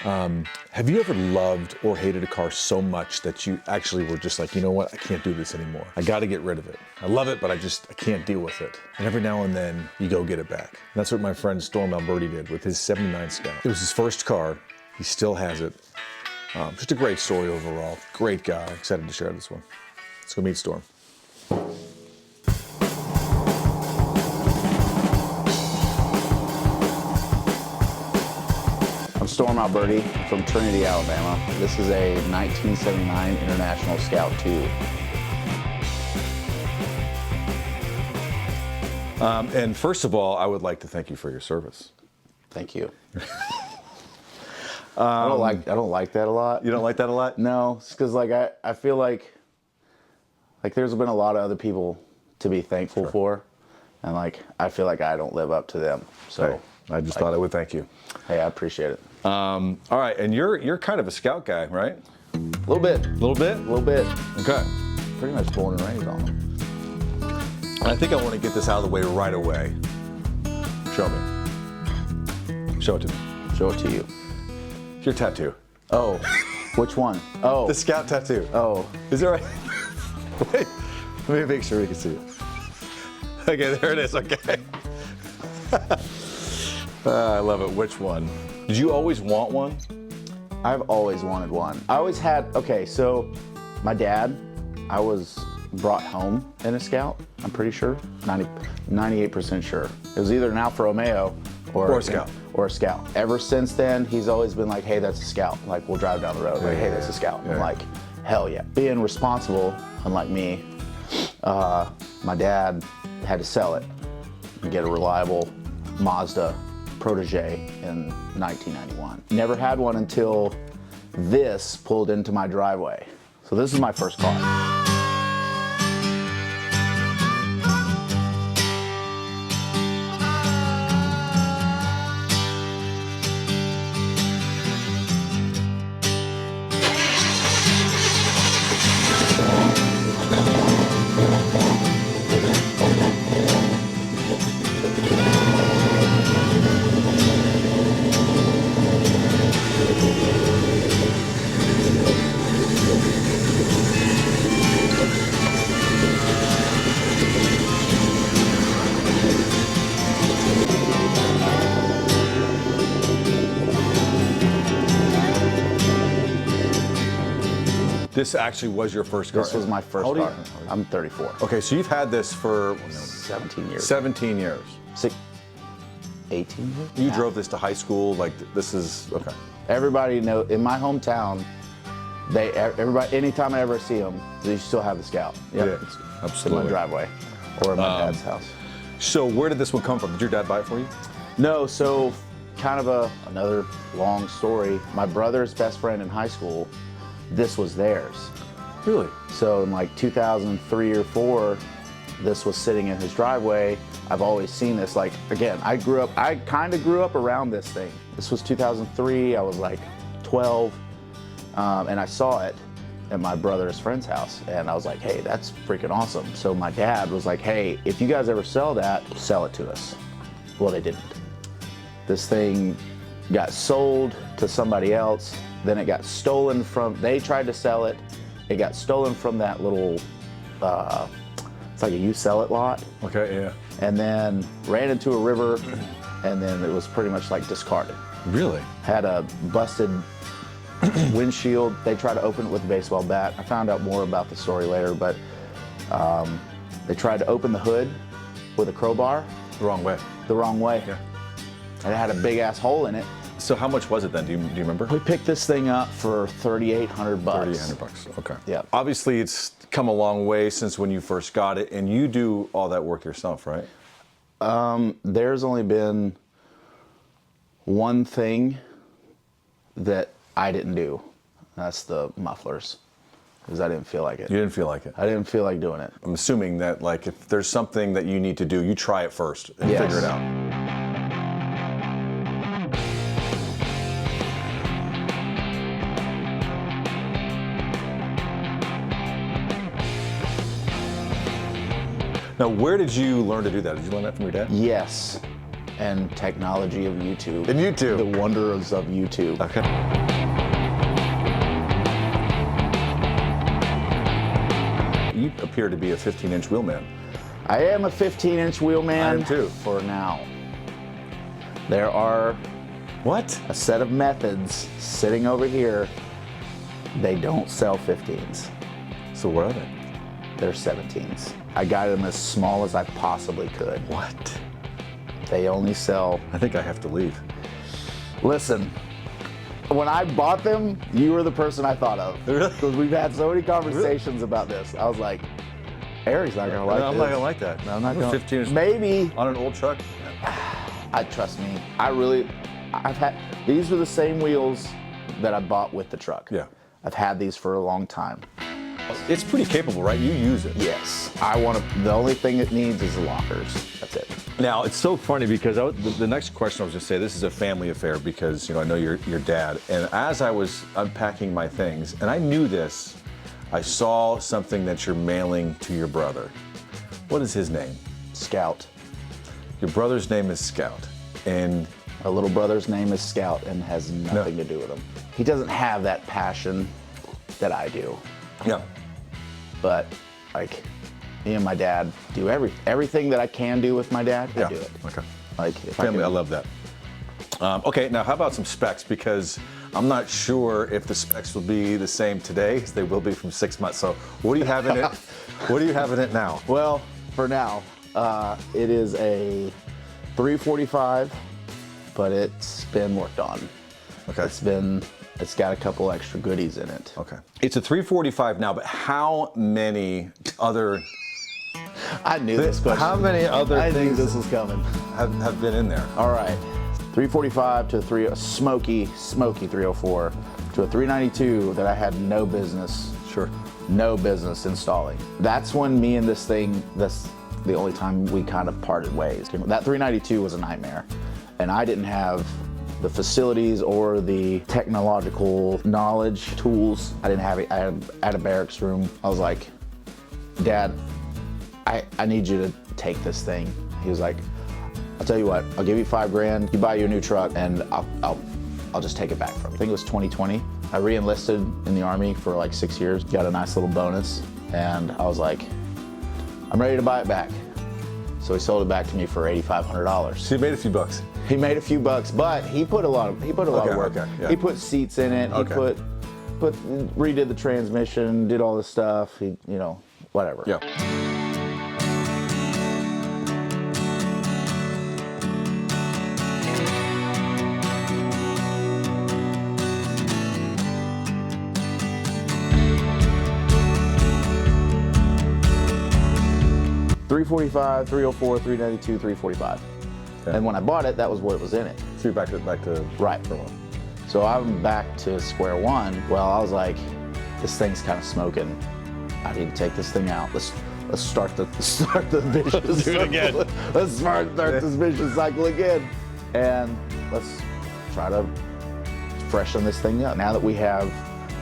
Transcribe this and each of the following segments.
Have you ever loved or hated a car so much that you actually were just like, you know what, I can't do this anymore. I got to get rid of it. I love it, but I can't deal with it. And every now and then you go get it back. And that's what my friend Storm Alberti did with his '79 Scout. It was his first car. He still has it. Just a great story overall. Great guy. Excited to share this one. Let's go meet Storm. I'm Storm Alberti from Trinity, Alabama. This is a 1979 International Scout II. And first of all, I would like to thank you for your service. Thank you. I don't like that a lot. You don't like that a lot? No, it's because I feel like there's been a lot of other people to be thankful for, and I feel like I don't live up to them. So I just thought I would thank you. Hey, I appreciate it. All right, and you're kind of a Scout guy, right? A little bit. A little bit? A little bit. Okay. Pretty much born and raised on them. I think I want to get this out of the way right away. Show me. Show it to me. Show it to you. Your tattoo. Oh, which one? Oh. The Scout tattoo. Oh. Is it right? Wait, let me make sure we can see it. Okay, there it is, okay. I love it. Which one? Did you always want one? I've always wanted one. I always had, okay, so my dad, I was brought home in a Scout, I'm pretty sure, 98% sure. It was either an Alfa Romeo or a Scout. Or a Scout. Ever since then, he's always been like, hey, that's a Scout. Like, we'll drive down the road, hey, that's a Scout. I'm like, hell yeah. Being responsible, unlike me, my dad had to sell it and get a reliable Mazda Protege in 1991. Never had one until this pulled into my driveway. So this is my first car. This actually was your first car? This was my first car. I'm 34. Okay, so you've had this for 17 years. 17 years. 18 years? You drove this to high school, this is, okay. Everybody knows, in my hometown, everybody, anytime I ever see them, they still have the Scout. Yep. Yeah, absolutely. It's in my driveway or in my dad's house. So where did this one come from? Did your dad buy it for you? No, so kind of another long story. My brother's best friend in high school, this was theirs. Really? So in 2003 or 4, this was sitting in his driveway. I've always seen this. Again, I kind of grew up around this thing. This was 2003, I was 12, and I saw it at my brother's friend's house, and I was like, hey, that's freaking awesome. So my dad was like, hey, if you guys ever sell that, sell it to us. Well, they didn't. This thing got sold to somebody else, then it got stolen from, they tried to sell it, it got stolen from that little, it's like a you sell it lot. Okay, yeah. And then ran into a river, and then it was pretty much discarded. Really? Had a busted windshield. They tried to open it with a baseball bat. I found out more about the story later, but they tried to open the hood with a crowbar. The wrong way. The wrong way. Yeah. And it had a big ass hole in it. So how much was it then? Do you remember? We picked this thing up for $3,800. $3,800, okay. Yeah. Obviously it's come a long way since when you first got it, and you do all that work yourself, right? There's only been one thing that I didn't do. That's the mufflers, because I didn't feel like it. You didn't feel like it? I didn't feel like doing it. I'm assuming that if there's something that you need to do, you try it first and figure it out. Now, where did you learn to do that? Did you learn that from your dad? Yes. and technology of YouTube. And YouTube. The wonders of YouTube. Okay. You appear to be a 15-inch wheelman. I am a 15-inch wheelman. I am too. For now. There are What? a set of methods sitting over here. They don't sell 15s. So what are they? They're 17s. I got them as small as I possibly could. What? They only sell. I think I have to leave. Listen, when I bought them, you were the person I thought of. Really? Because we've had so many conversations about this. I was like, Eric's not gonna like I'm this. not gonna like that. No, I'm not gonna. 15 Maybe. on an old truck. Trust me. I've had, these are the same wheels that I bought with the truck. Yeah. I've had these for a long time. It's pretty capable, right? You use it. Yes. The only thing it needs is the lockers. That's it. Now, it's so funny because the next question I was going to say, this is a family affair because, I know your dad. And as I was unpacking my things, and I knew this, I saw something that you're mailing to your brother. What is his name? Scout. Your brother's name is Scout. And My little brother's name is Scout and has nothing to do with him. He doesn't have that passion that I do. yeah. But like me and my dad do everything that I can do with my dad. I do it. Okay. Like if Family, I can, love that. Okay, now how about some specs? Because I'm not sure if the specs will be the same today as they will be from 6 months. So what do you have in it? What do you have in it now? Well, for now, it is a 345, but it's been worked on. Okay. It's got a couple extra goodies in it. Okay. It's a 345 now, but how many other I knew this question. How many other I knew things this was coming. have been in there? All right, 345 to a smoky 304 to a 392 that I had no business installing. That's when me and this thing, that's the only time we kind of parted ways. That 392 was a nightmare, and I didn't have the facilities or the technological knowledge, tools. I didn't have it. I had a barracks room. I was like, Dad, I need you to take this thing. He was like, I'll tell you what, I'll give you $5,000, you buy you a new truck, and I'll just take it back from you. I think it was 2020. I re-enlisted in the Army for like 6 years, got a nice little bonus, and I was like, I'm ready to buy it back. So he sold it back to me for $8,500. So you made a few bucks. He made a few bucks, but he put a lot of work. Okay, yeah. He put seats in it. Okay. He redid the transmission, did all this stuff. He, whatever. Yeah. $345, $304, $392, $345. Yeah. And when I bought it, that was what was in it. So you're back to Right. for one. So I'm back to square one. Well, I was like, this thing's kind of smoking. I need to take this thing out. Let's start the vicious Do it again. Let's start this vicious cycle again. And let's try to freshen this thing up. Now that we have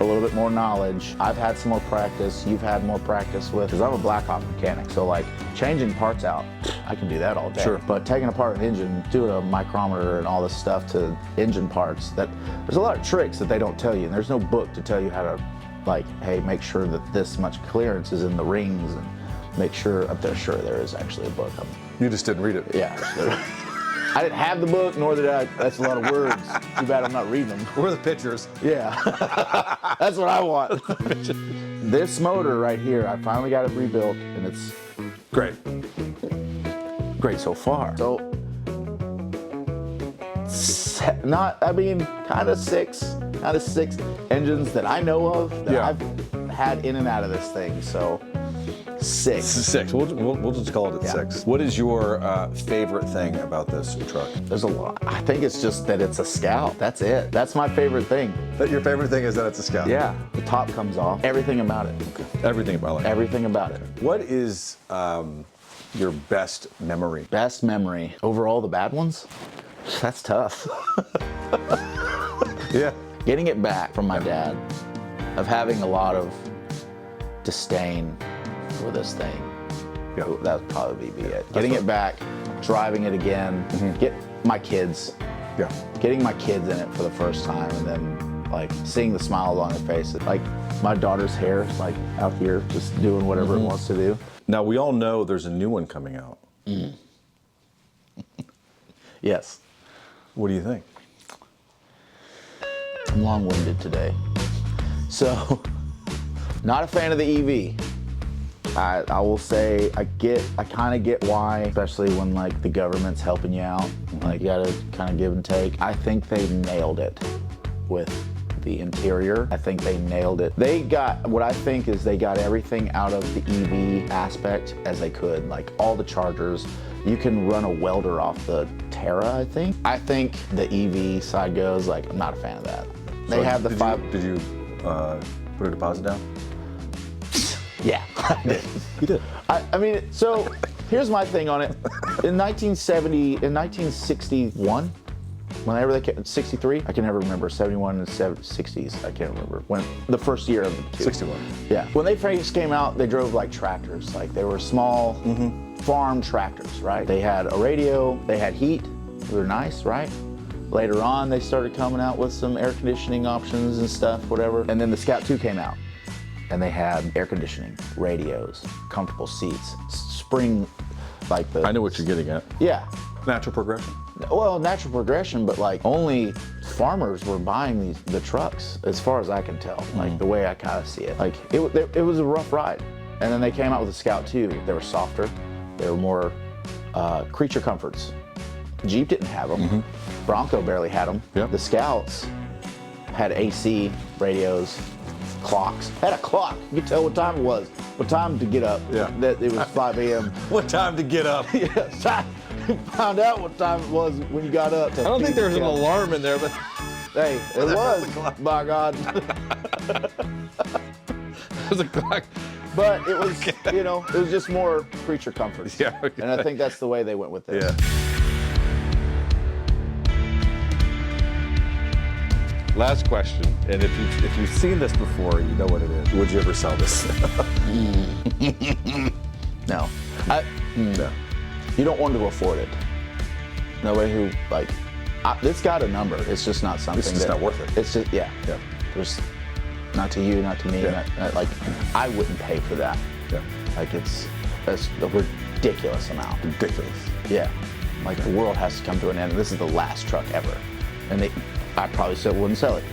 a little bit more knowledge, I've had some more practice, you've had more practice with, because I'm a Blackhawk mechanic, so like changing parts out, I can do that all day. Sure. But taking apart an engine, doing a micrometer and all this stuff to engine parts, there's a lot of tricks that they don't tell you, and there's no book to tell you how to, like, hey, make sure that this much clearance is in the rings, and make sure, up there, sure, there is actually a book. You just didn't read it. Yeah. I didn't have the book, nor did I. That's a lot of words. Too bad I'm not reading them. Where are the pictures? Yeah. That's what I want. This motor right here, I finally got it rebuilt, and it's Great. great so far. So, kind of six engines that I know of that Yeah. I've had in and out of this thing. So, six. Six. We'll just call it Yeah. 6. What is your favorite thing about this truck? There's a lot. I think it's just that it's a Scout. That's it. That's my favorite thing. That your favorite thing is that it's a Scout? Yeah. The top comes off. Everything about it. Everything about it. Everything about it. What is your best memory? Best memory over all the bad ones? That's tough. Yeah. Getting it back from my dad, of having a lot of disdain for this thing. Yeah. That would probably be it. Getting it back, driving it again, get my kids, Yeah. getting my kids in it for the first time, and then like seeing the smiles on their faces. Like my daughter's hair is like out here just doing whatever it wants to do. Now, we all know there's a new one coming out. Yes. What do you think? I'm long-winded today. So, not a fan of the EV. I will say I kind of get why, especially when like the government's helping you out. Like you gotta kind of give and take. I think they nailed it with the interior. I think they nailed it. They got, what I think is they got everything out of the EV aspect as they could. Like all the chargers, you can run a welder off the Terra, I think. I think the EV side goes, like, I'm not a fan of that. They have the Did you put a deposit down? Yeah, I did. You did. I mean, so here's my thing on it. In 1961, whenever they came, 63, I can never remember, 71 and 60s, I can't remember. When the first year of the two. 61. Yeah. When they first came out, they drove like tractors. Like they were small farm tractors, right? They had a radio, they had heat, they were nice, right? Later on, they started coming out with some air conditioning options and stuff, whatever. And then the Scout 2 came out. And they had air conditioning, radios, comfortable seats, spring, like the... I know what you're getting at. Yeah. Natural progression. Well, natural progression, but like only farmers were buying the trucks, as far as I can tell. Like the way I kind of see it. Like it was a rough ride. And then they came out with the Scout 2. They were softer. They were more creature comforts. Jeep didn't have them. Bronco barely had them. Yep. The Scouts had AC, radios, clocks. Had a clock. You could tell what time it was. What time to get up. Yeah. That it was 5 a.m. What time to get up? Yeah. Found out what time it was when you got up. I don't think there was an alarm in there, but Hey, it was. By God. it was a clock. But it was, you know, it was just more creature comforts. Yeah, okay. And I think that's the way they went with it. Yeah. Last question, and if you've seen this before, you know what it is. Would you ever sell this? No. No. You don't want to afford it. Nobody who, like, it's got a number. It's just not something It's just not worth it. It's just, yeah. Yeah. There's, not to you, not to me. Yeah. Like, I wouldn't pay for that. Yeah. Like, that's a ridiculous amount. Ridiculous. Yeah. Like, the world has to come to an end. This is the last truck ever. And I probably still wouldn't sell it.